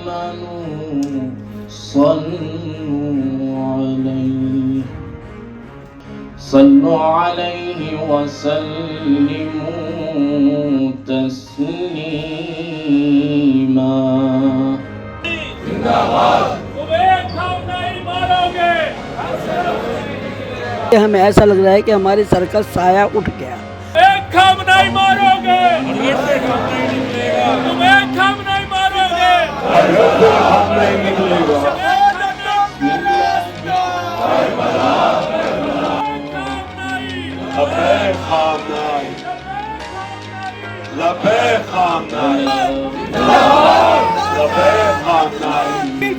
آمنوا صلوا عليه وسلموا تسليما हमें ऐसा लग रहा है कि हमारी सर्कल साया उठ गया। एक खम नहीं मारोगे, तुम एक खम नहीं मारोगे,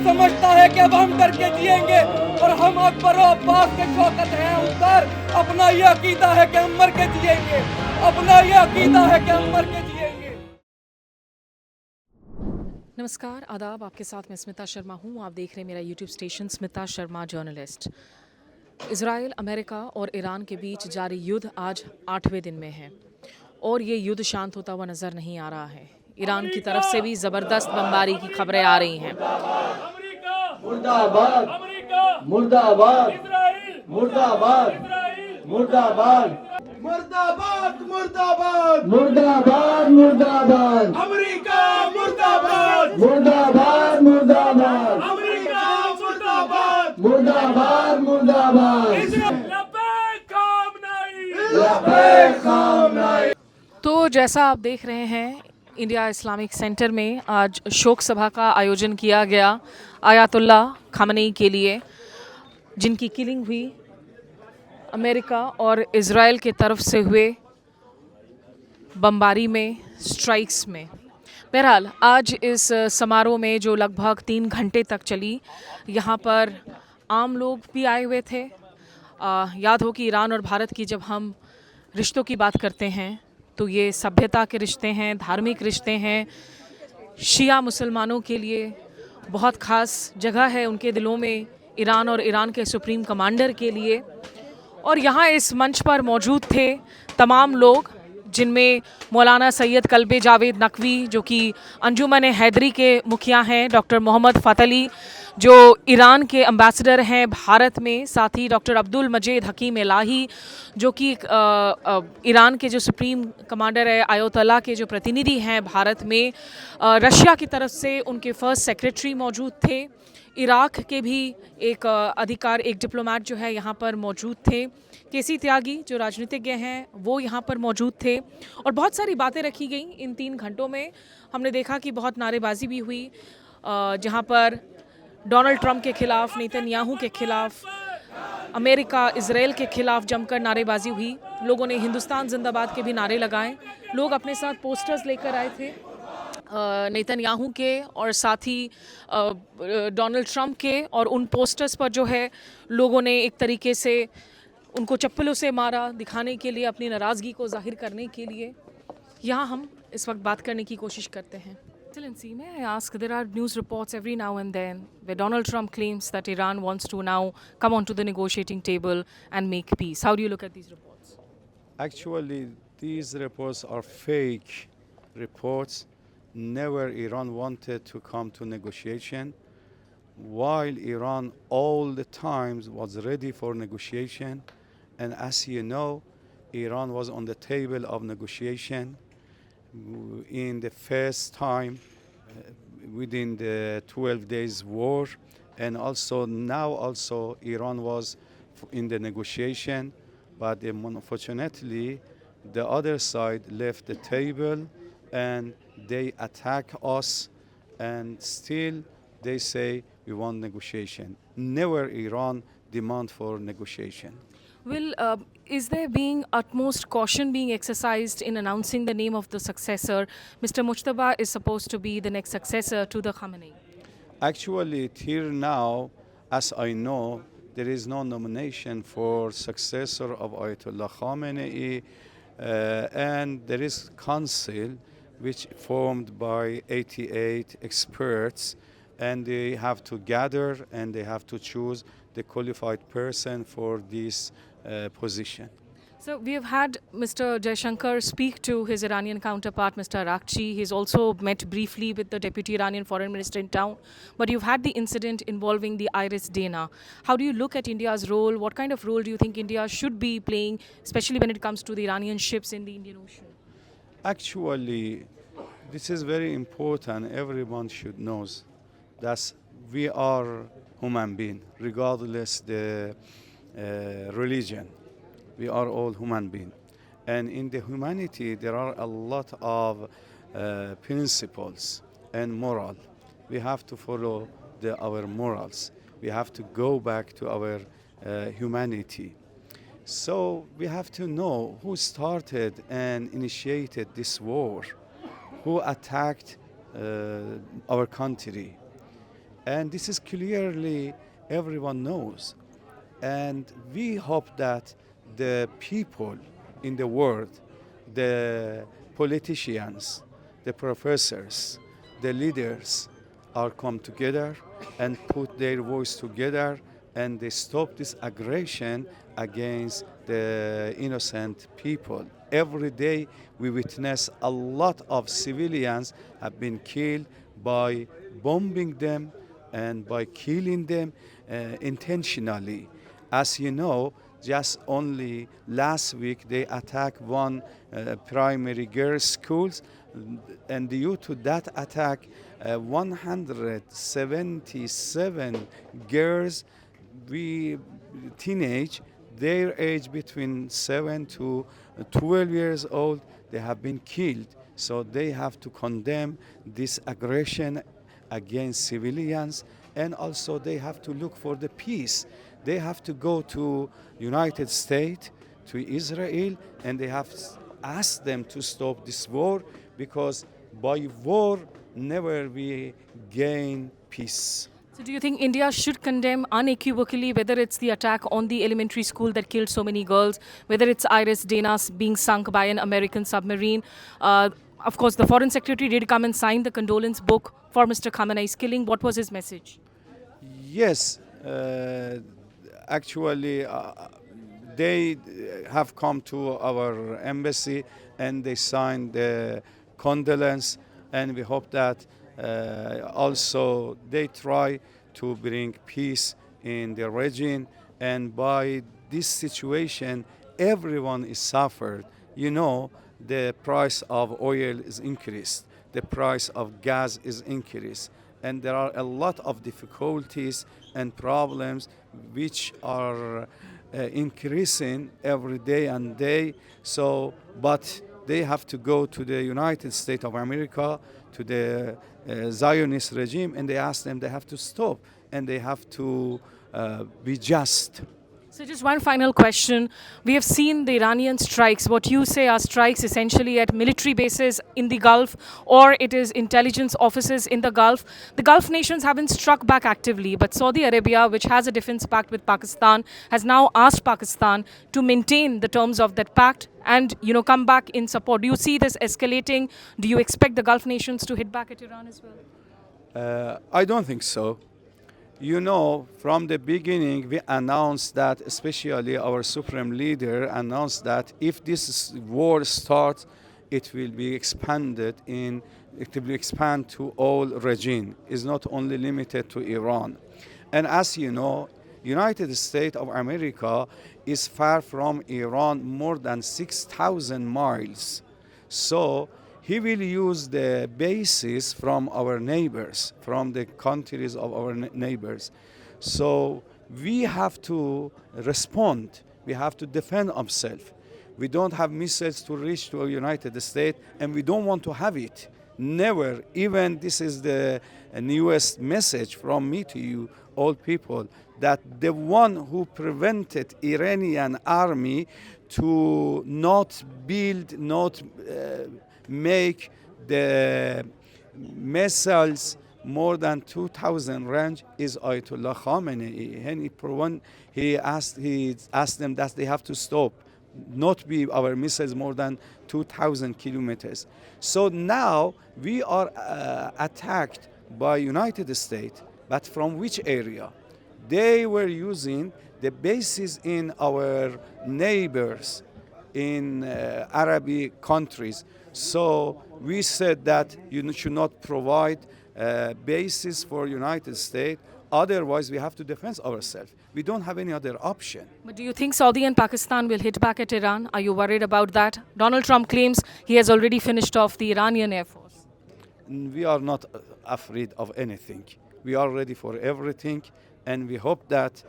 समझता है कि अब हम करके जिएंगे और हम अकबर और अब्बास के शौकत हैं उधर। अपना ये अकीदा है कि हम मर के जिएंगे, अपना ये अकीदा है कि हम मर के जिएंगे। नमस्कार, आदाब। आपके साथ मैं स्मिता शर्मा हूँ। आप देख रहे हैं मेरा YouTube station Smita Sharma journalist. Israel, America और ईरान के बीच जारी युद्ध आज 8वें दिन में है और ये युद्ध शांत होता हुआ नज़र नहीं आ रहा है। ईरान की तरफ से भी ज़बरदस्त बमबारी की खबरें आ रही हैं। मुर्दाबाद, मुर्दाबाद, मुर्दाबाद, मुर्दाबाद, मुर्दाबाद, मुर्दाबाद, मुर्दाबाद, मुर्दाबाद, अमेरिका मुर्दाबाद, मुर्दाबाद, मुर्दाबाद, अमेरिका मुर्दाबाद, मुर्दाबाद, मुर्दाबाद। तो जैसा आप देख रहे हैं, इंडिया इस्लामिक सेंटर में आज शोक सभा का आयोजन किया गया आयतुल्ला खामनेई के लिए, जिनकी किलिंग हुई अमेरिका और इज़राइल के तरफ से हुए बमबारी में, स्ट्राइक्स में। बहरहाल आज इस समारोह में जो लगभग 3 घंटे तक चली, यहाँ पर आम लोग भी आए हुए थे। याद हो कि ईरान और भारत की जब हम रिश्तों की बात करते हैं तो ये सभ्यता के रिश्ते हैं, धार्मिक रिश्ते हैं। शिया मुसलमानों के लिए बहुत ख़ास जगह है उनके दिलों में, ईरान और ईरान के सुप्रीम कमांडर के लिए। और यहाँ इस मंच पर मौजूद थे तमाम लोग, जिनमें मौलाना सैयद कल्बे जावेद नकवी जो कि अंजुमन हैदरी के मुखिया हैं, डॉक्टर मोहम्मद फ़तली जो ईरान के एम्बेसडर हैं भारत में, साथ ही डॉक्टर अब्दुल मजीद हकीम इलाही जो कि ईरान के जो सुप्रीम कमांडर है, आयतुल्ला के जो प्रतिनिधि हैं भारत में। रशिया की तरफ से उनके फर्स्ट सेक्रेटरी मौजूद थे। इराक के भी एक डिप्लोमेट जो है यहाँ पर मौजूद थे। केसी त्यागी जो राजनीतिज्ञ हैं वो यहाँ पर मौजूद थे और बहुत सारी बातें रखी गई इन 3 घंटों में। हमने देखा कि बहुत नारेबाजी भी हुई, जहाँ पर डोनाल्ड ट्रंप के खिलाफ, नेतन्याहू के खिलाफ, अमेरिका इज़राइल के खिलाफ जमकर नारेबाजी हुई। लोगों ने हिंदुस्तान जिंदाबाद के भी नारे लगाए। लोग अपने साथ पोस्टर्स लेकर आए थे नेतन्याहू के और साथ ही डोनाल्ड ट्रंप के, और उन पोस्टर्स पर जो है लोगों ने एक तरीके से उनको चप्पलों से मारा, दिखाने के लिए, अपनी नाराज़गी को जाहिर करने के लिए। यहाँ हम इस वक्त बात करने की कोशिश करते हैं। Excellency, may I ask, there are news reports every now and then where Donald Trump claims that Iran wants to now come onto the negotiating table and make peace. How do you look at these reports? Actually, these reports are fake reports. Never Iran wanted to come to negotiation, while Iran all the times was ready for negotiation. And as you know, Iran was on the table of negotiation in the first time within the 12 days war, and also now also Iran was in the negotiation, but unfortunately the other side left the table and they attack us, and still they say we want negotiation. Never Iran demand for negotiation. Well, is there being utmost caution being exercised in announcing the name of the successor? Mr. Mujtaba is supposed to be the next successor to the Khamenei. Actually, till now, as I know, there is no nomination for successor of Ayatollah Khamenei, and there is council which formed by 88 experts, and they have to gather and they have to choose the qualified person for this position. So we have had Mr. Jaishankar speak to his Iranian counterpart, Mr. Arakchi. He's also met briefly with the Deputy Iranian Foreign Minister in town. But you've had the incident involving the Iris Dana. How do you look at India's role? What kind of role do you think India should be playing, especially when it comes to the Iranian ships in the Indian Ocean? Actually, this is very important. Everyone should know that we are human being, regardless the religion. We are all human beings. And in the humanity, there are a lot of principles and moral. We have to follow our morals. We have to go back to our humanity. So we have to know who started and initiated this war, who attacked our country. And this is clearly everyone knows. And we hope that the people in the world, the politicians, the professors, the leaders are come together and put their voice together and they stop this aggression against the innocent people. Every day we witness a lot of civilians have been killed by bombing them and by killing them intentionally. As you know, just only last week they attacked one primary girls' schools, and due to that attack, 177 girls, teenage, their age between 7 to 12 years old, they have been killed. So they have to condemn this aggression against civilians, and also they have to look for the peace. They have to go to United States, to Israel, and they have asked them to stop this war, because by war never we gain peace. So do you think India should condemn unequivocally whether it's the attack on the elementary school that killed so many girls, whether it's Iris Dana being sunk by an American submarine? Of course, the Foreign Secretary did come and sign the condolence book for Mr. Khamenei's killing. What was his message? Yes, actually, they have come to our embassy and they signed the condolence, and we hope that also they try to bring peace in the region. And by this situation, everyone is suffered. You know, the price of oil is increased, the price of gas is increased, and there are a lot of difficulties and problems which are increasing every day and day. So, but they have to go to the United States of America, to the Zionist regime, and they ask them, they have to stop and they have to be just. So just one final question. We have seen the Iranian strikes. What you say are strikes essentially at military bases in the Gulf, or it is intelligence offices in the Gulf. The Gulf nations haven't struck back actively, but Saudi Arabia, which has a defense pact with Pakistan, has now asked Pakistan to maintain the terms of that pact and, you know, come back in support. Do you see this escalating? Do you expect the Gulf nations to hit back at Iran as well? I don't think so. You know, from the beginning, we announced that, especially our supreme leader announced that if this war starts, it will be expanded it will expand to all region. It's not only limited to Iran. And as you know, United States of America is far from Iran more than 6,000 miles. So he will use the bases from our neighbors, from the countries of our neighbors. So we have to respond. We have to defend ourselves. We don't have missiles to reach to the United States, and we don't want to have it. Never. Even this is the newest message from me to you, all people, that the one who prevented Iranian army to not build, not make the missiles more than 2,000 range is Ayatollah Khamenei. And he asked them that they have to stop, not be our missiles more than 2,000 kilometers. So now we are attacked by United States, but from which area? They were using the bases in our neighbors, in Arabic countries. So we said that you should not provide bases for United States. Otherwise, we have to defend ourselves. We don't have any other option. But do you think Saudi and Pakistan will hit back at Iran? Are you worried about that? Donald Trump claims he has already finished off the Iranian Air Force. We are not afraid of anything. We are ready for everything, and we hope that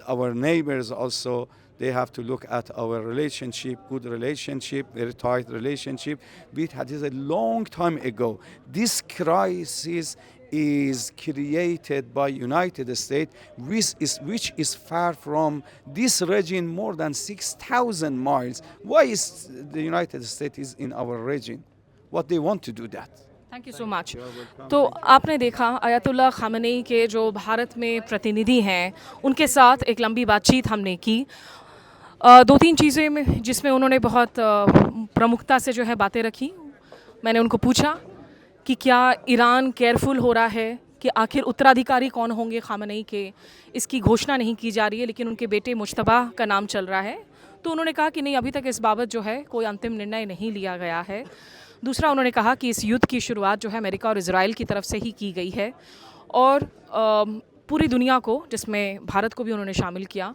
our neighbors also, they have to look at our relationship, good relationship, very tight relationship. We had this a long time ago. This crisis is created by United States, which is far from this region more than 6,000 miles. Why is the United States is in our region? What they want to do that? Thank you so much. तो आपने देखा Ayatollah Khamenei के जो भारत में प्रतिनिधि हैं उनके साथ एक लंबी बातचीत हमने की। दो तीन चीज़ें में जिसमें उन्होंने बहुत प्रमुखता से जो है बातें रखी। मैंने उनको पूछा कि क्या ईरान केयरफुल हो रहा है कि आखिर उत्तराधिकारी कौन होंगे खामेनी के, इसकी घोषणा नहीं की जा रही है लेकिन उनके बेटे मुज्तबा का नाम चल रहा है। तो उन्होंने कहा कि नहीं, अभी तक इस बाबत जो है कोई अंतिम निर्णय नहीं लिया गया है। दूसरा, उन्होंने कहा कि इस युद्ध की शुरुआत जो है अमेरिका और इजराइल की तरफ से ही की गई है और पूरी दुनिया को, जिसमें भारत को भी उन्होंने शामिल किया,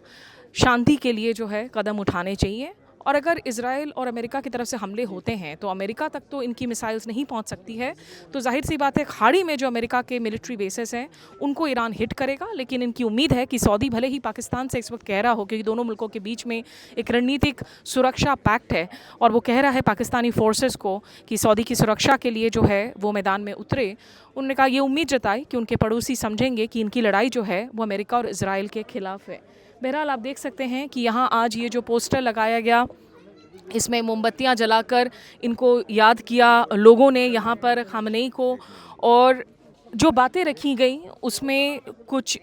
शांति के लिए जो है कदम उठाने चाहिए। और अगर इजराइल और अमेरिका की तरफ से हमले होते हैं तो अमेरिका तक तो इनकी मिसाइल्स नहीं पहुंच सकती है, तो जाहिर सी बात है खाड़ी में जो अमेरिका के मिलिट्री बेसेस हैं उनको ईरान हिट करेगा। लेकिन इनकी उम्मीद है कि सऊदी भले ही पाकिस्तान से इस वक्त कह रहा हो, क्योंकि दोनों मुल्कों के बीच में एक रणनीतिक सुरक्षा पैक्ट है और वो कह रहा है पाकिस्तानी फोर्सेस को कि सऊदी की सुरक्षा के लिए जो है वो मैदान में उतरे। उन्होंने कहा, ये उम्मीद जताई कि उनके पड़ोसी समझेंगे कि इनकी लड़ाई जो है वो अमेरिका और इजराइल के खिलाफ है। बहरहाल आप देख सकते हैं कि यहाँ आज ये जो पोस्टर लगाया गया, इसमें मोमबत्तियां जलाकर इनको याद किया लोगों ने यहाँ पर खामेनी को, और जो बातें रखी गई उसमें कुछ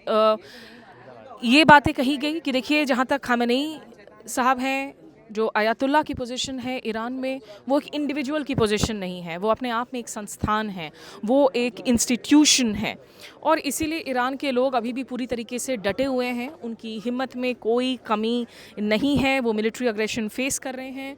ये बातें कही गई कि देखिए, जहाँ तक खामेनी साहब हैं, जो आयतुल्लाह की पोजीशन है ईरान में, वो एक इंडिविजुअल की पोजीशन नहीं है, वो अपने आप में एक संस्थान है, वो एक इंस्टीट्यूशन है। और इसीलिए ईरान के लोग अभी भी पूरी तरीके से डटे हुए हैं, उनकी हिम्मत में कोई कमी नहीं है, वो मिलिट्री अग्रेशन फेस कर रहे हैं।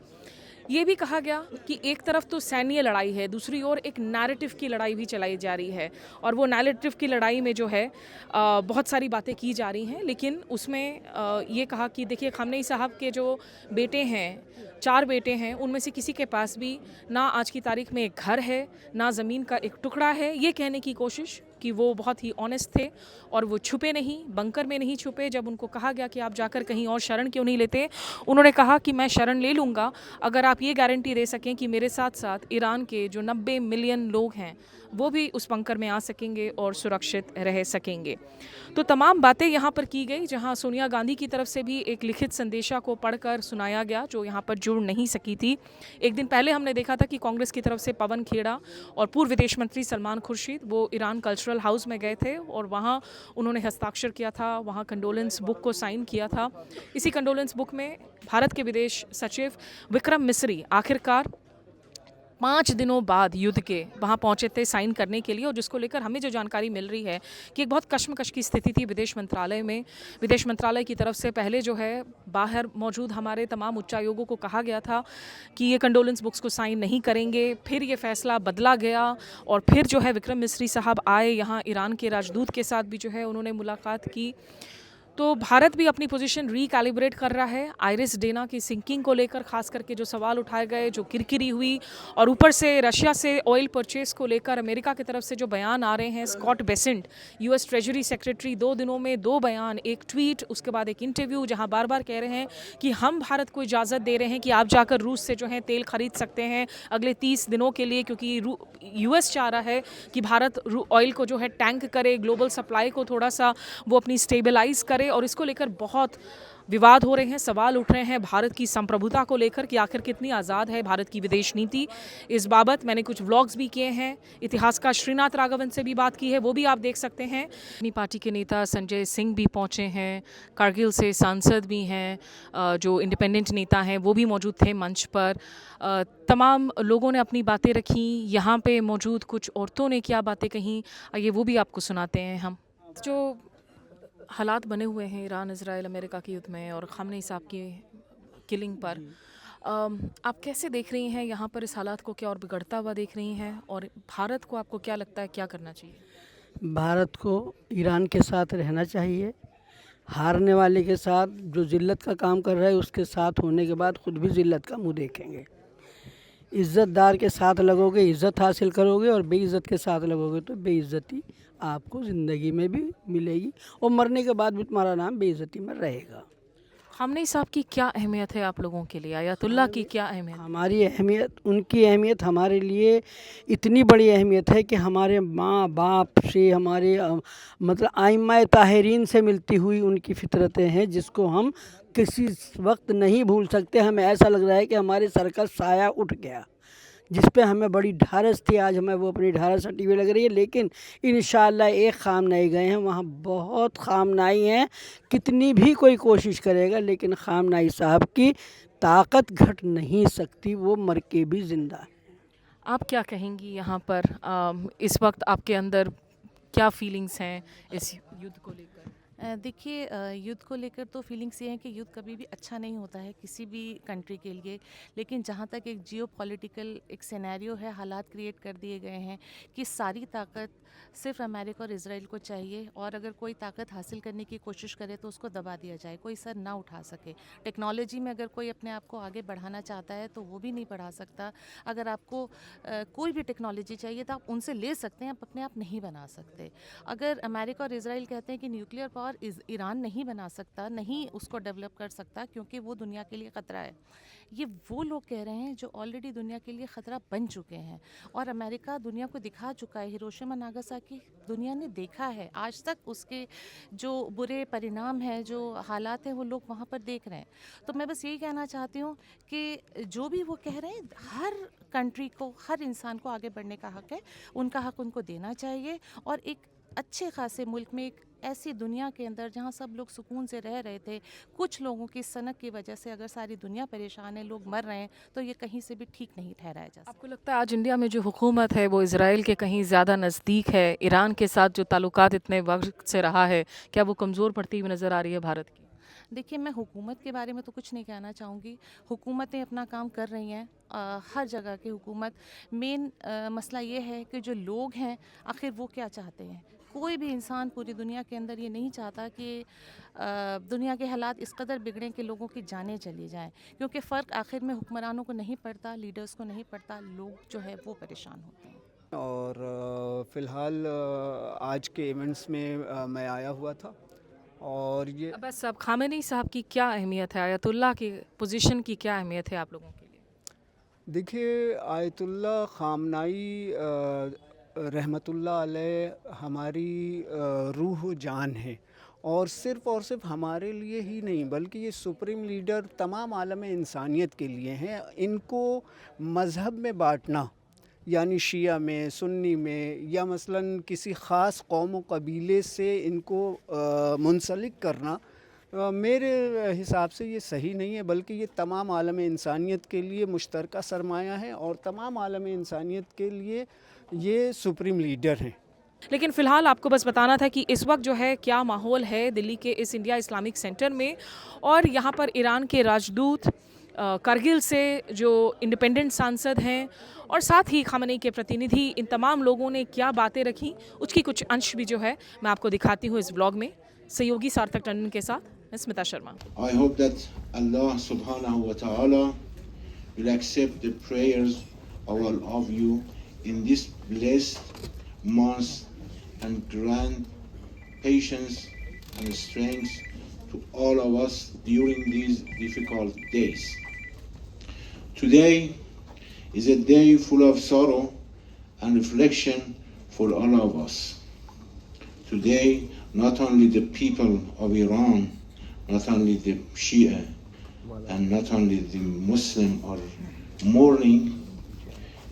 ये भी कहा गया कि एक तरफ तो सैन्य लड़ाई है, दूसरी ओर एक नैरेटिव की लड़ाई भी चलाई जा रही है, और वो नैरेटिव की लड़ाई में जो है बहुत सारी बातें की जा रही हैं। लेकिन उसमें ये कहा कि देखिए, खामेनी साहब के जो बेटे हैं, 4 बेटे हैं, उनमें से किसी के पास भी ना आज की तारीख में एक घर है, ना ज़मीन का एक टुकड़ा है। ये कहने की कोशिश कि वो बहुत ही ऑनेस्ट थे और वो छुपे नहीं, बंकर में नहीं छुपे। जब उनको कहा गया कि आप जाकर कहीं और शरण क्यों नहीं लेते, उन्होंने कहा कि मैं शरण ले लूँगा अगर आप ये गारंटी दे सकें कि मेरे साथ साथ ईरान के जो 90 मिलियन लोग हैं वो भी उस बंकर में आ सकेंगे और सुरक्षित रह सकेंगे। तो तमाम बातें यहाँ पर की गई, जहाँ सोनिया गांधी की तरफ से भी एक लिखित संदेशा को पढ़कर सुनाया गया जो यहाँ पर जुड़ नहीं सकी थी। एक दिन पहले हमने देखा था कि कांग्रेस की तरफ से पवन खेड़ा और पूर्व विदेश मंत्री सलमान खुर्शीद वो ईरान कल्चरल हाउस में गए थे और वहाँ उन्होंने हस्ताक्षर किया था, वहाँ कंडोलेंस बुक को साइन किया था। इसी कंडोलेंस बुक में भारत के विदेश सचिव विक्रम मिस्री आखिरकार 5 दिनों बाद युद्ध के वहाँ पहुँचे थे साइन करने के लिए, और जिसको लेकर हमें जो जानकारी मिल रही है कि एक बहुत कश्मकश की स्थिति थी विदेश मंत्रालय में। विदेश मंत्रालय की तरफ से पहले जो है बाहर मौजूद हमारे तमाम उच्चायोगों को कहा गया था कि ये कंडोलेंस बुक्स को साइन नहीं करेंगे, फिर ये फैसला बदला गया और फिर जो है विक्रम मिस्री साहब आए यहाँ, ईरान के राजदूत के साथ भी जो है उन्होंने मुलाकात की। तो भारत भी अपनी पोजीशन रीकैलिब्रेट कर रहा है। आइरिस डेना की सिंकिंग को लेकर खास करके जो सवाल उठाए गए, जो किरकिरी हुई, और ऊपर से रशिया से ऑयल परचेस को लेकर अमेरिका की तरफ से जो बयान आ रहे हैं, Scott Bessent US treasury secretary 2 दिनों में 2 बयान, एक ट्वीट, उसके बाद एक इंटरव्यू, जहां बार बार कह रहे हैं कि हम भारत को इजाज़त दे रहे हैं कि आप जाकर रूस से जो है तेल खरीद सकते हैं अगले 30 दिनों के लिए, क्योंकि यूएस चाह रहा है कि भारत ऑयल को जो है टैंक करे, ग्लोबल सप्लाई को थोड़ा सा वो अपनी स्टेबलाइज करे। और इसको लेकर बहुत विवाद हो रहे हैं, सवाल उठ रहे हैं भारत की संप्रभुता को लेकर कि आखिर कितनी आज़ाद है भारत की विदेश नीति। इस बाबत मैंने कुछ व्लॉग्स भी किए हैं, इतिहासकार श्रीनाथ राघवन से भी बात की है, वो भी आप देख सकते हैं। अपनी पार्टी के नेता संजय सिंह भी पहुंचे हैं, कारगिल से सांसद भी हैं, जो इंडिपेंडेंट नेता हैं वो भी मौजूद थे मंच पर। तमाम लोगों ने अपनी बातें रखी। यहाँ पे मौजूद कुछ औरतों ने क्या बातें कहीं, आइए वो भी आपको सुनाते हैं हम। जो हालात बने हुए हैं ईरान इजराइल अमेरिका के युद्ध में और खामेनी साहब की किलिंग पर। आप कैसे देख रही हैं यहाँ पर इस हालात को, क्या और बिगड़ता हुआ देख रही हैं, और भारत को आपको क्या लगता है क्या करना चाहिए? भारत को ईरान के साथ रहना चाहिए। हारने वाले के साथ, जो जिल्लत का काम कर रहा है उसके साथ होने के बाद खुद भी जिल्लत का मुंह देखेंगे। इज़्ज़तदार के साथ लगोगे इज़्ज़त हासिल करोगे, और बेइज़्ज़त के साथ लगोगे तो बेइज़्ज़ती आपको ज़िंदगी में भी मिलेगी, और मरने के बाद भी तुम्हारा नाम बेइज़्ज़ती में रहेगा। खामनेई साहब की क्या अहमियत है आप लोगों के लिए? आयतुल्लाह की क्या अहमियत? हमारी अहमियत, उनकी अहमियत हमारे लिए इतनी बड़ी अहमियत है कि हमारे माँ बाप से, हमारे मतलब आइम्मा ताहिरीन से मिलती हुई उनकी फितरतें हैं, जिसको हम किसी वक्त नहीं भूल सकते। हमें ऐसा लग रहा है कि हमारे सर का साया उठ गया, जिस पे हमें बड़ी ढारस थी, आज हमें वो अपनी ढारस हटी हुई लग रही है। लेकिन इंशाअल्लाह एक खामनाई गए हैं, वहाँ बहुत खामनाई हैं। कितनी भी कोई कोशिश करेगा लेकिन खामनाई साहब की ताकत घट नहीं सकती, वो मर के भी ज़िंदा है। आप क्या कहेंगी यहाँ पर इस वक्त आपके अंदर क्या फीलिंग्स हैं इस युद्ध को लेकर? देखिए, युद्ध को लेकर तो फीलिंग्स ये हैं कि युद्ध कभी भी अच्छा नहीं होता है किसी भी कंट्री के लिए। लेकिन जहाँ तक एक जियो पॉलिटिकल एक सिनेरियो है, हालात क्रिएट कर दिए गए हैं कि सारी ताकत सिर्फ अमेरिका और इजराइल को चाहिए, और अगर कोई ताकत हासिल करने की कोशिश करे तो उसको दबा दिया जाए, कोई सर ना उठा सके। टेक्नोलॉजी में अगर कोई अपने आप को आगे बढ़ाना चाहता है तो वो भी नहीं बढ़ा सकता। अगर आपको कोई भी टेक्नोलॉजी चाहिए तो आप उनसे ले सकते हैं, आप अपने आप नहीं बना सकते। अगर अमेरिका और इजराइल कहते हैं कि न्यूक्लियर पावर ईरान नहीं बना सकता, नहीं उसको डेवलप कर सकता क्योंकि वो दुनिया के लिए ख़तरा है, ये वो लोग कह रहे हैं जो ऑलरेडी दुनिया के लिए ख़तरा बन चुके हैं। और अमेरिका दुनिया को दिखा चुका है, हिरोशिमा नागासाकी दुनिया ने देखा है, आज तक उसके जो बुरे परिणाम हैं, जो हालात हैं, वो लोग वहाँ पर देख रहे हैं। तो मैं बस यही कहना चाहती हूँ कि जो भी वो कह रहे हैं, हर कंट्री को, हर इंसान को आगे बढ़ने का हक़ है, उनका हक़ उनको देना चाहिए। और एक अच्छे खासे मुल्क में, एक ऐसी दुनिया के अंदर जहाँ सब लोग सुकून से रह रहे थे, कुछ लोगों की सनक की वजह से अगर सारी दुनिया परेशान है, लोग मर रहे हैं, तो ये कहीं से भी ठीक नहीं ठहराया जा सकता। आपको लगता है आज इंडिया में जो हुकूमत है वो इजराइल के कहीं ज़्यादा नज़दीक है? ईरान के साथ जो ताल्लुकात इतने वक्त से रहा है, क्या वो कमज़ोर पड़ती हुई नज़र आ रही है भारत की? देखिए, मैं हुकूमत के बारे में तो कुछ नहीं कहना चाहूँगी। हुकूमतें अपना काम कर रही हैं, हर जगह की हुकूमत। मेन मसला ये है कि जो लोग हैं आखिर वो क्या चाहते हैं। कोई भी इंसान पूरी दुनिया के अंदर ये नहीं चाहता कि दुनिया के हालात इस कदर बिगड़ें कि लोगों की जानें चली जाएं, क्योंकि फ़र्क आखिर में हुक्मरानों को नहीं पड़ता, लीडर्स को नहीं पड़ता, लोग जो है वो परेशान होते हैं। और फ़िलहाल आज के इवेंट्स में मैं आया हुआ था, और ये बस अब खामेनी साहब की क्या अहमियत है, आयतुल्लाह की पोजीशन की क्या अहमियत है आप लोगों के लिए? देखिए, आयतुल्ला खामनाई रहमतुल्लाह अलैह हमारी रूह जान है, और सिर्फ़ हमारे लिए ही नहीं बल्कि ये सुप्रीम लीडर तमाम आलम इंसानियत के लिए हैं। इनको मज़हब में बांटना, यानी शिया में, सुन्नी में, या मसलन किसी ख़ास कौम व कबीले से इनको मुंसलिक करना, मेरे हिसाब से ये सही नहीं है, बल्कि ये तमाम आलम इंसानियत के लिए मुश्तरका सरमाया है, और तमाम आलम इंसानियत के लिए ये सुप्रीम लीडर हैं। लेकिन फ़िलहाल आपको बस बताना था कि इस वक्त जो है क्या माहौल है दिल्ली के इस इंडिया इस्लामिक सेंटर में, और यहाँ पर ईरान के राजदूत, करगिल से जो इंडिपेंडेंट सांसद हैं, और साथ ही खामेनी के प्रतिनिधि, इन तमाम लोगों ने क्या बातें रखी, उसकी कुछ अंश भी जो है मैं आपको दिखाती हूँ इस ब्लॉग में। सहयोगी सार्थक टंडन के साथ मैं Smita Sharma. I hope that Allah subhanahu wa ta'ala will accept the prayers of all of you in this blessed month and grant patience and strength to all of us during these difficult days. Today is a day full of sorrow and reflection for all of us. Today, not only the people of Iran, not only the Shia, and not only the Muslim are mourning,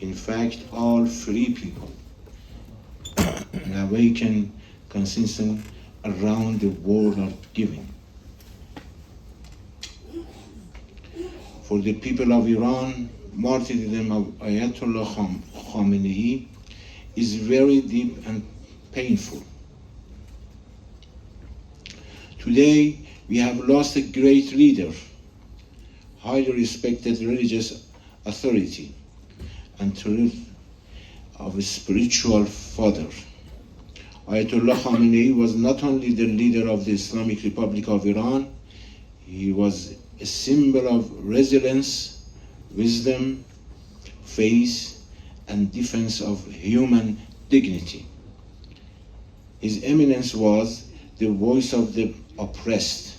in fact, all free people, an awakened consciousness around the world are giving. For the people of Iran, martyrdom of Ayatollah Khamenei is very deep and painful. Today, we have lost a great leader. highly respected religious authority and truth of a spiritual father. Ayatollah Khamenei was not only the leader of the Islamic Republic of Iran, he was a symbol of resilience, wisdom, faith, and defense of human dignity. His eminence was the voice of the oppressed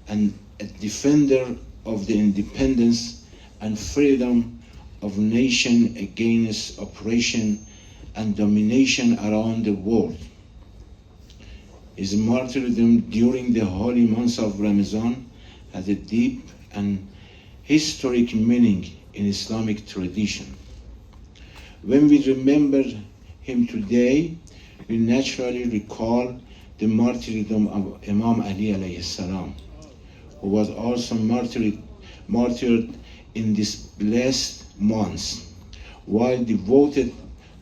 and a defender of the independence and freedom of nation against oppression and domination around the world. His martyrdom during the holy month of Ramadan has a deep and historic meaning in Islamic tradition. When we remember him today, we naturally recall the martyrdom of Imam Ali alayhi salam, who was also martyred in this blessed month, while devoted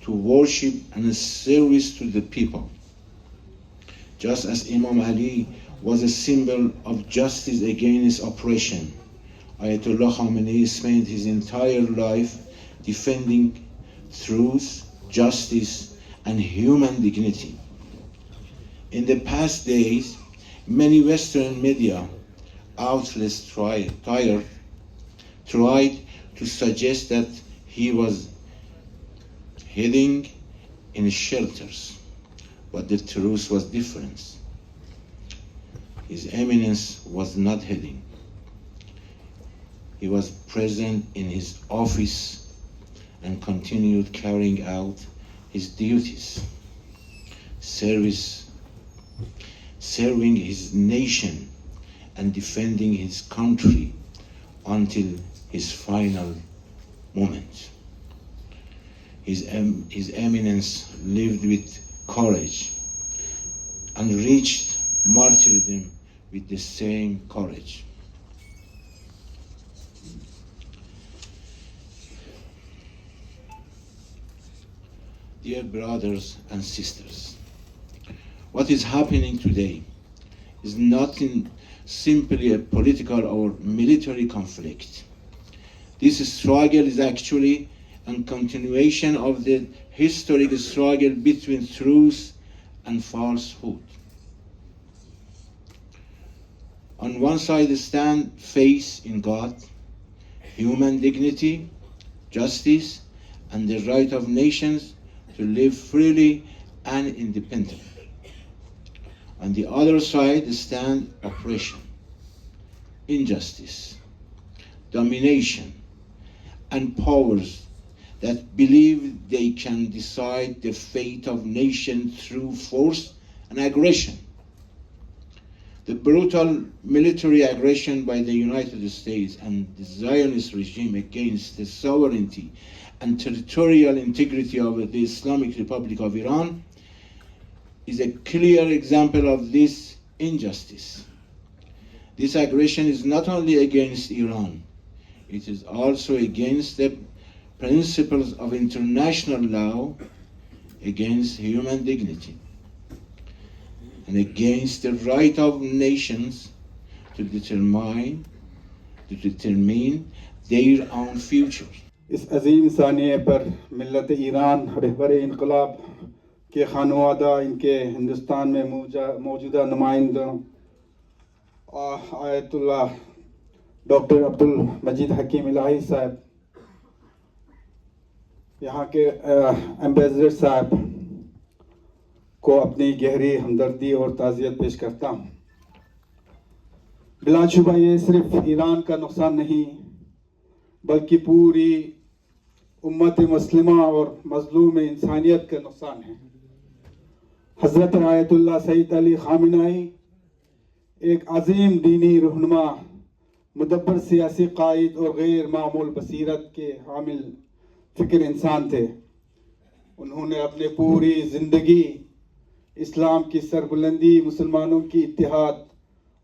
to worship and service to the people. Just as Imam Ali was a symbol of justice against oppression, Ayatollah Khamenei spent his entire life defending truth, justice, and human dignity. In the past days, many Western media outlets tried to suggest that he was hiding in shelters, but the truth was different. His eminence was not hiding. He was present in his office and continued carrying out his duties, serving his nation and defending his country until his final moment. His eminence lived with courage and reached martyrdom with the same courage. Dear brothers and sisters, what is happening today is not simply a political or military conflict. This struggle is actually a continuation of the historic struggle between truth and falsehood. On one side stand faith in God, human dignity, justice, and the right of nations to live freely and independently. On the other side stand oppression, injustice, domination, and powers that believe they can decide the fate of nations through force and aggression. The brutal military aggression by the United States and the Zionist regime against the sovereignty and territorial integrity of the Islamic Republic of Iran is a clear example of this injustice. This aggression is not only against Iran, it is also against the principles of international law, against human dignity, and against the right of nations to determine their own future. इस अजीम सानिए पर मिल्लत Iran रहबर इनकलाब के खानवादा इनके हिंदुस्तान में मौजूदा नुमाइंदों Ayatollah doctor Abdul मजीद हकीम इलाही साहब, यहाँ के एम्बेसडर साहब को अपनी गहरी हमदर्दी और ताज़ियत पेश करता हूँ। बिलाशुबा ये सिर्फ ईरान का नुकसान नहीं बल्कि पूरी उम्मत मुस्लिमा और मजलूम इंसानियत का नुकसान है। हज़रत आयतुल्लाह सईद अली खामेनी एक अजीम दीनी रहनुमा, मुदब्बर सियासी कायद और गैर मामूल बसीरत के हामिल फ़िक्र इंसान थे। उन्होंने अपने पूरी ज़िंदगी इस्लाम की सरबुलंदी, मुसलमानों की इत्तेहाद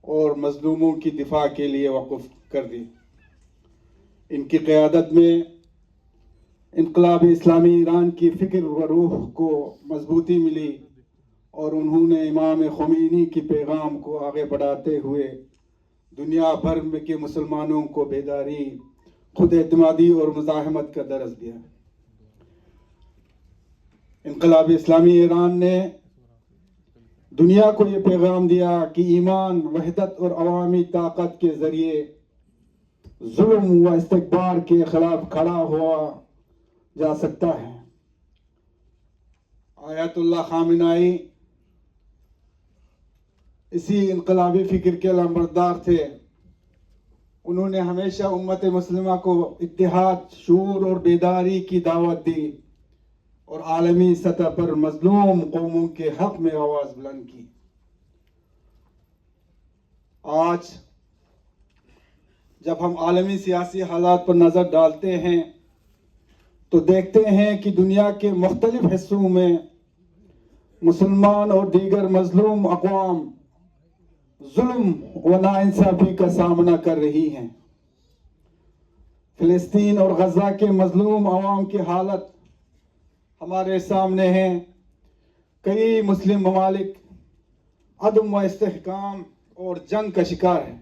और मजलूमों की दिफा के लिए वक़्फ़ कर दी। इनकी क़यादत में इनक़लाब इस्लामी ईरान की फ़िक्र व रूह को मजबूती मिली और उन्होंने इमाम ख़ुमैनी की पैगाम को आगे बढ़ाते हुए दुनिया भर में के मुसलमानों को बेदारी, खुद एतमादी और मुज़ाहमत का दर्स दिया। इनकलाबी इस्लामी ईरान ने दुनिया को ये पैगाम दिया कि ईमान, वहदत और अवामी ताकत के ज़रिए जुल्म व इस्तिकबार के खिलाफ खड़ा हुआ जा सकता है। आयतुल्लाह खामिनाई इसी इनकलाबी फ़िक्र के लंबरदार थे। उन्होंने हमेशा उम्मत मुस्लिमा को इत्तेहाद, शूर और बेदारी की दावत दी और आलमी सतह पर मजलूम कौमों के हक में आवाज़ बुलंद की। आज जब हम आलमी सियासी हालात पर नज़र डालते हैं तो देखते हैं कि दुनिया के मुख्तलिफ हिस्सों में मुसलमान और दीगर मजलूम अक़वाम जुल्म व नाइंसाफ़ी का सामना कर रही हैं। फ़िलिस्तीन और गज़ा के मजलूम अवाम की हालत हमारे सामने है। कई मुस्लिम ममालिक अदम व इस्तेहकाम और जंग का शिकार है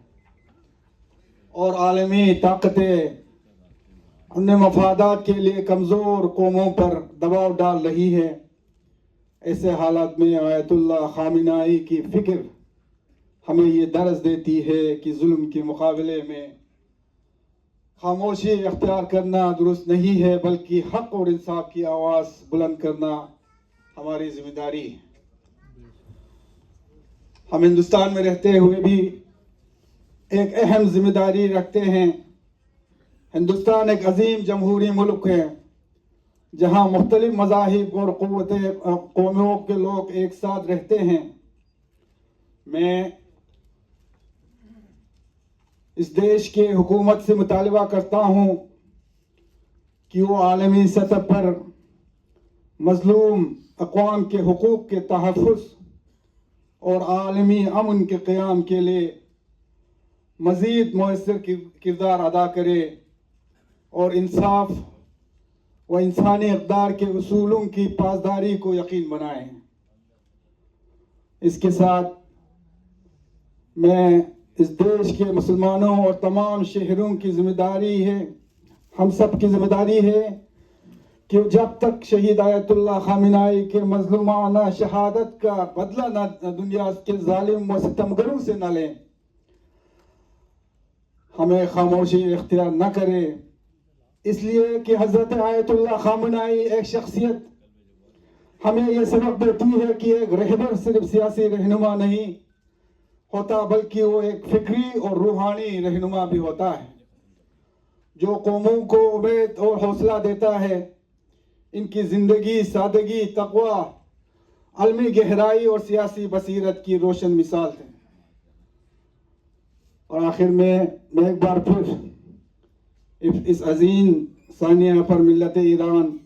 और आलमी ताकतें अपने मफादात के लिए कमज़ोर कौमों पर दबाव डाल रही है। ऐसे हालात में आयतुल्लाह खामिनाई की फ़िक्र हमें ये दर्स देती है कि जुल्म के मुकाबले में खामोशी इख्तियार करना दुरुस्त नहीं है, बल्कि हक और इंसाफ की आवाज़ बुलंद करना हमारी जिम्मेदारी है। हम हिंदुस्तान में रहते हुए भी एक अहम जिम्मेदारी रखते हैं। हिंदुस्तान एक अजीम जमहूरी मुल्क है जहाँ मुख्तलिफ मज़ाहिब और कौमों के लोग एक साथ रहते हैं। मैं इस देश के हुकूमत से मुतालबा करता हूँ कि वो आलमी सतह पर मजलूम अक़वाम के हुकूक़ के तहफ़्फ़ुज़ और आलमी अमन के क़याम के लिए मज़ीद मौसर किरदार अदा करे और इंसाफ व इंसानी इक़दार के उसूलों की पासदारी को यकीन बनाए। इसके साथ मैं इस देश के मुसलमानों और तमाम शहरों की जिम्मेदारी है, हम सब की जिम्मेदारी है कि जब तक शहीद आयतुल्लाह खामिनाई के मजलूमाना शहादत का बदला न दुनिया के जालिम व सितमगरों से न लें, हमें खामोशी इख्तियार न करें। इसलिए कि हज़रत आयतुल्लाह खामिनाई एक शख्सियत हमें यह सबक देती है कि एक रहबर सिर्फ सियासी रहनुमा नहीं होता, बल्कि वो एक फिक्री और रूहानी रहनुमा भी होता है जो कौमों को उम्मीद और हौसला देता है। इनकी ज़िंदगी सादगी, तक़वा, अलमी गहराई और सियासी बसीरत की रोशन मिसाल है। और आखिर में मैं एक बार फिर इस अजीम सानिया पर मिल्लत ईरान,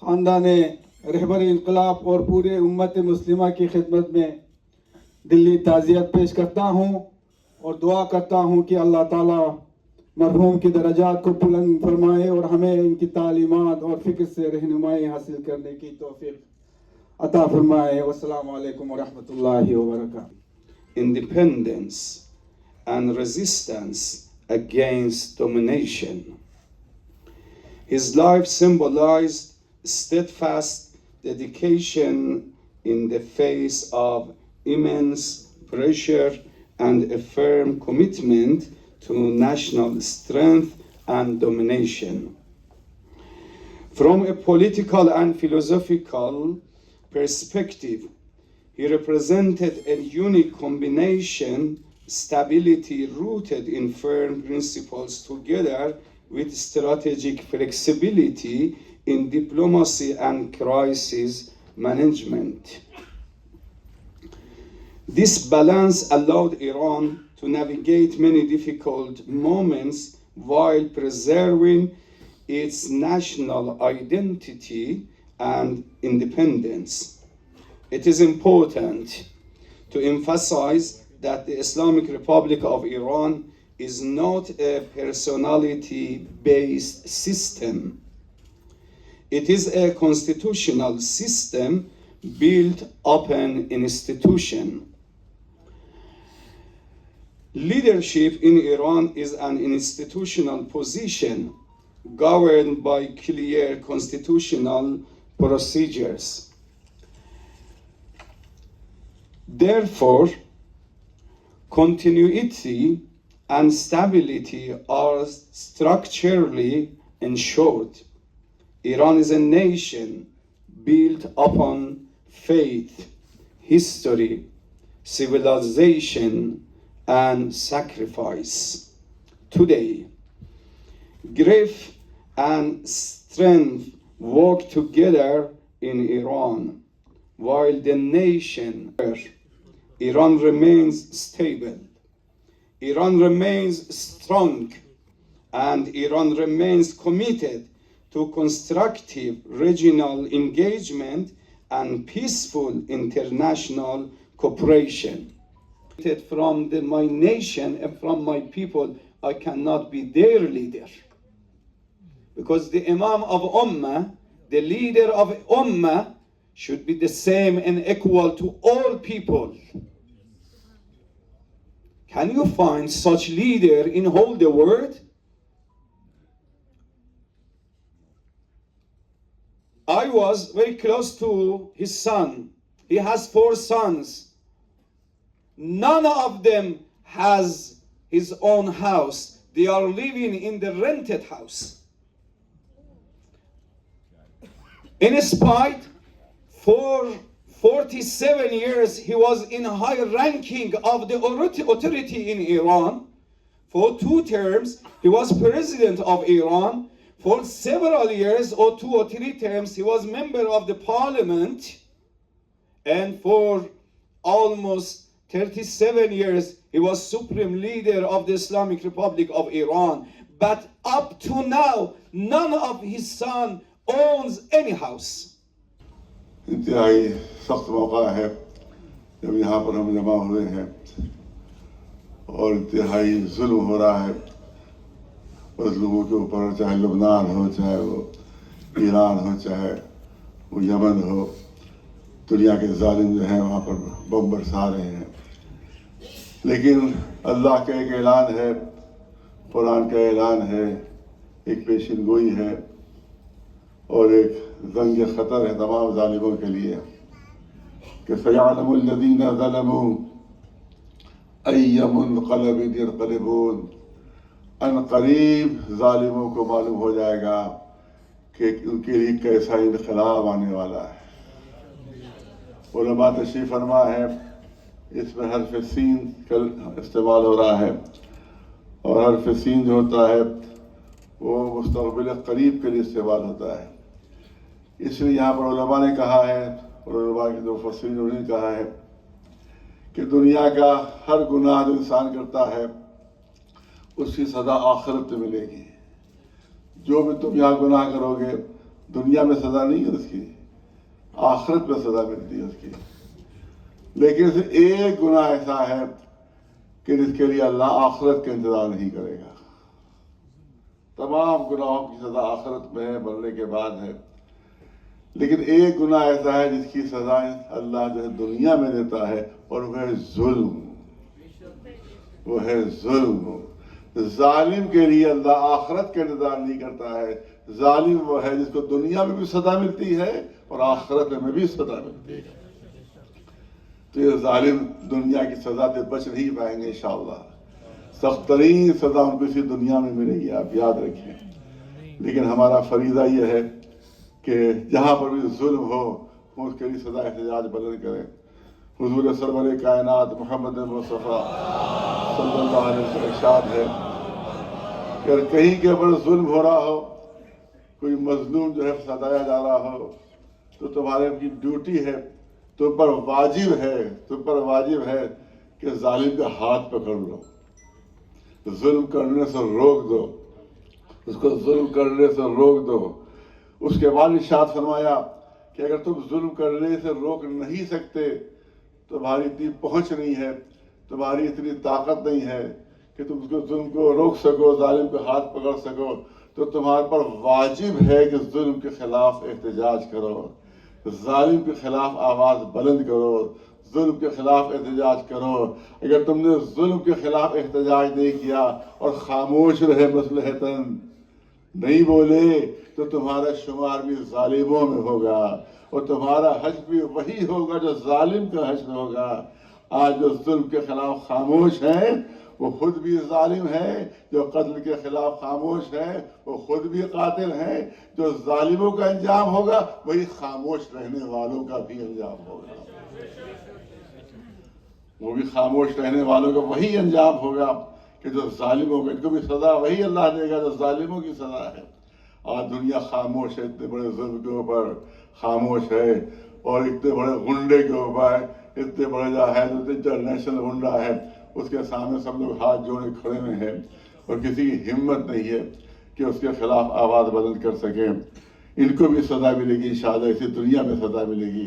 ख़ानदान रहबर इनकलाब और पूरे उम्मत मुस्लिमा की खिदमत में दिली ताज़ियत पेश करता हूँ और दुआ करता हूँ कि अल्लाह ताला मरहूम की दरजात को बुलंद फरमाए और हमें इनकी तालीमात और फ़िक्र से रहनुमाई हासिल करने की तौफ़ीक़ अता फरमाए। वस्सलामु अलैकुम व रहमतुल्लाहि व बरकातुहू। Independence and resistance against domination. His life symbolized steadfast dedication in the face of immense pressure and a firm commitment to national strength and domination. From a political and philosophical perspective, he represented a unique combination: stability rooted in firm principles together with strategic flexibility in diplomacy and crisis management. This balance allowed Iran to navigate many difficult moments while preserving its national identity and independence. It is important to emphasize that the Islamic Republic of Iran is not a personality-based system. It is a constitutional system built upon an institution. Leadership in Iran is an institutional position governed by clear constitutional procedures. Therefore, continuity and stability are structurally ensured. Iran is a nation built upon faith, history, civilization, and sacrifice. Today, grief and strength work together in Iran, while the nation, Iran remains stable, Iran remains strong, and Iran remains committed to constructive regional engagement and peaceful international cooperation. From my nation and from my people, I cannot be their leader. Because the Imam of Ummah, the leader of Ummah, should be the same and equal to all people. Can you find such leader in whole the world? I was very close to his son. He has 4 sons. None of them has his own house. They are living in the rented house. In spite, for 47 years, he was in a high ranking of the authority in Iran. For 2 terms, he was president of Iran. For several years, or 2 or 3 terms, he was member of the parliament. And for almost 37 years, he was supreme leader of the Islamic Republic of Iran. But up to now, none of his son owns any house. इंतहाई सख्त मौका है जब यहाँ पर हम जमा हुए हैं और इंतहाई जुल्म हो रहा है उस लोगों के ऊपर, चाहे लबनान हो, चाहे वो ईरान हो, चाहे वो यमन हो। दुनिया के जालिम जो हैं वहाँ पर बम बरसा रहे हैं, लेकिन अल्लाह का एक ऐलान है, कुरान का ऐलान है, एक पेशिन गोई है और एक जंग ख़तर है तमाम जालिमों के लिए कि सयअलमुल लज़ीना ज़लमू अय्य मुनक़लबिन यन्क़लिबून। अनक़रीब जालिमों को मालूम हो जाएगा कि उनके लिए कैसा इनक़लाब आने वाला है। उलमा तशरीफ़ फरमा है, इसमें हर्फ़ सीन कल इस्तेमाल हो रहा है और हर्फ़ सीन जो होता है वो मुस्तक़बिल क़रीब के लिए इस्तेमाल होता है। इसलिए यहाँ पर उलमा ने कहा है और उलमा के जो मुफ़स्सिरीन उन्होंने कहा है कि दुनिया का हर गुनाह जो इंसान करता है उसकी सज़ा आखिरत में मिलेगी। जो भी तुम यहाँ गुनाह करोगे दुनिया में सज़ा नहीं है उसकी, आखिरत में सज़ा मिलती है उसकी। लेकिन सिर्फ एक गुनाह ऐसा है कि जिसके लिए अल्लाह आखिरत का इंतज़ार नहीं करेगा। तमाम गुनाहों की सज़ा आखिरत में है, मरने के बाद है, लेकिन एक गुनाह ऐसा है जिसकी सज़ा अल्लाह जो है दुनिया में देता है और वह है जुल्म। वो है जुल्म। जालिम के लिए अल्लाह आखिरत का इंतज़ार नहीं करता है। जालिम वो है जिसको दुनिया में भी सज़ा मिलती है और आखिरत में भी सज़ा मिलती है। तो ये जालिम दुनिया की सज़ा से बच नहीं पाएंगे इंशाअल्लाह। सख्त तरीन सज़ा उनको इसी दुनिया में मिलेगी, आप याद रखें। लेकिन हमारा फरीज़ा ये है कि जहाँ पर भी जुल्म हो उसके लिए सज़ा एहतजाज बुलंद करें। हुज़ूर सरवर कायनात मोहम्मद मुस्तफ़ा सल्लल्लाहु अलैहि वसल्लम इरशाद है कि अगर कहीं के ऊपर जुल्म हो रहा हो, कोई मजलूम जो है सताया जा रहा हो, तो तुम्हारे की ड्यूटी है, तुम पर वाजिब है कि जालिम का हाथ पकड़ लो, जुल्म करने से रोक दो, उसको जुल्म करने से रोक दो। उसके बाद इरशाद फरमाया कि अगर तुम जुल्म करने से रोक नहीं सकते, तुम्हारी इतनी पहुंच नहीं है, तुम्हारी इतनी ताकत नहीं है कि तुम उसको जुल्म को रोक सको, जालिम को हाथ पकड़ सको, तो तुम्हारे पर वाजिब है कि जुल्म के खिलाफ एहतजाज करो, जालिम के खिलाफ आवाज़ बुलंद करो, जुल्म के खिलाफ एहतजाज करो। अगर तुमने जुल्म के खिलाफ एहतजाज नहीं किया और खामोश रहे, मसलहतन नहीं बोले, तो तुम्हारा शुमार भी जालिमों में होगा और तुम्हारा हश्र भी वही होगा जो जालिम का हश्र होगा। आज जो जुल्म के खिलाफ खामोश है वो खुद भी जालिम है, जो कत्ल के खिलाफ खामोश है वो खुद भी कातिल है। जो जालिमों का अंजाम होगा वही खामोश रहने वालों का भी अंजाम होगा, वो भी खामोश रहने वालों का वही अंजाम होगा कि जो जालिमों को, इनको भी सजा वही अल्लाह देगा जो जालिमों की सजा है। आज दुनिया खामोश है, इतने बड़े जुल्म के ऊपर खामोश है और इतने बड़े गुंडे के ऊपर, इतने बड़े जो है इंटरनेशनल गुंडा है उसके सामने सब लोग हाथ जोड़े खड़े हुए हैं और किसी की हिम्मत नहीं है कि उसके खिलाफ आवाज़ बुलंद कर सके। इनको भी सजा मिलेगी इंशाअल्लाह, इसी दुनिया में सजा मिलेगी,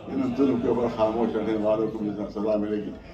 इन जुल्म के ऊपर खामोश रहने वालों को भी सजा मिलेगी।